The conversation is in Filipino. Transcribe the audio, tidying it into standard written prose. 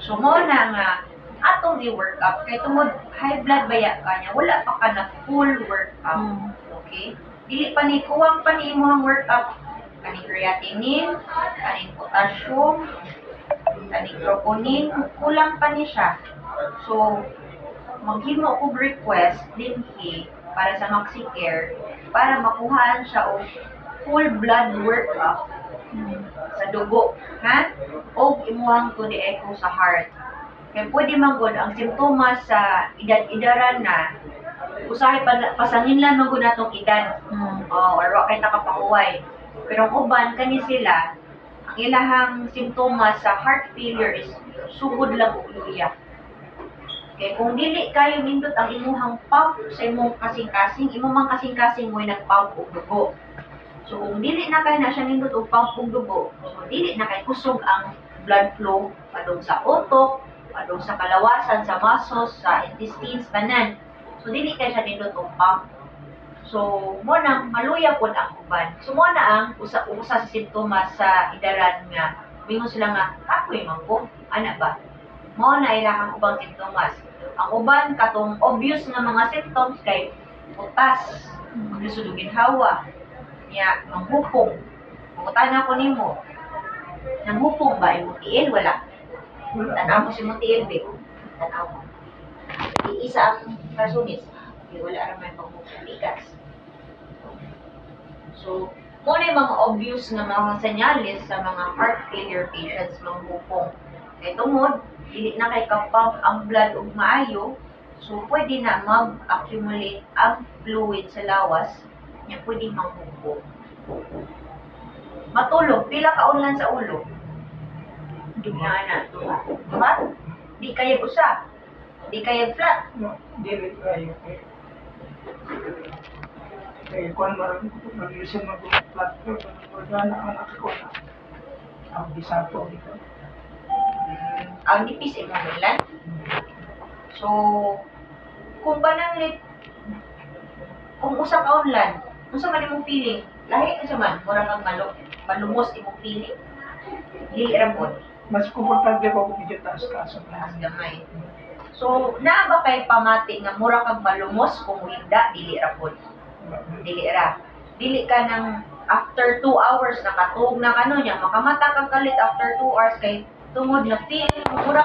So mo na nga atong i-work up kay tungod high blood baya kanya wala pa ka na full work up. Okay? Dili pa ni kuwang pa ni imong work up kani creatinine, kani potassium, kani troponin, kulang pa ni siya. So maghimo og request dinhi para sa MaxiCare para makuhaan siya og full blood work up sa dugo, ha? O imuhang to di echo sa heart. Kaya pwede man gud ang simptomas sa edad-edaran na usahay pasanginlan man gud natong edad. Or wa kay nakapahuway. Pero ang uban kani sila ang ilahang simptomas sa heart failure is sugod lang og luya. Kaya kung dili kayo nindot ang imuhang pump sa imong kasing-kasing, imong kasing-kasing mo'y nagpump og dugo. So kung dili na kayo na siya nindot og pump og dugo, so dili na kay kusog ang blood flow padung sa utok, padung sa kalawasan, sa muscles, sa intestines, tanan. So dili kay siya nindot og pump. So mo nang maluya pod ang uban. So mo na ang usa sa simptomas sa idaran nga mingon sila nga ako'y mangko, ana ba? Mo na ilahang ubang simptomas. Ang uban katong obvious nga mga symptoms kay utas, maglusudugin hawa, niya manghupong. Mangutana ko nimo. Nanghupong ba imong tiil wala? Tanaw mo si mong tiil be. Tanaw mo. Iisa ang kasunis. Wala ra may panghupong likas. So, mo na yung mga obvious na mga senyales sa mga heart failure patients manghupong. Kay tungod dili na kay kapump ang blood og maayo, so pwede na mag-accumulate ang fluid sa lawas, nya pwede manghupo. Matulog, pila ka unlan sa ulo? Na, diba? Di kaya usa, di kaya flat. Dili kayo. Kaya kung mag-listen mag-flat ko, wala na ang nakakuna. Ang bisa po dito. Ang nipis ay mamulan. So, kung banang kung usa ka unlan, unsa man imong feeling? Lahi ka man, mura kang malumos imong feeling. Dili ra pod. Mas komportable ko kung medyo taas kaso. Taas gamay. So, naa ba kay pamati nga mura kang malumos kung hinda dili ra pod? Dili ra. Dili ka nang after 2 hours nakatug na kano nya makamata kang kalit after 2 hours kay tungod na feel mo murag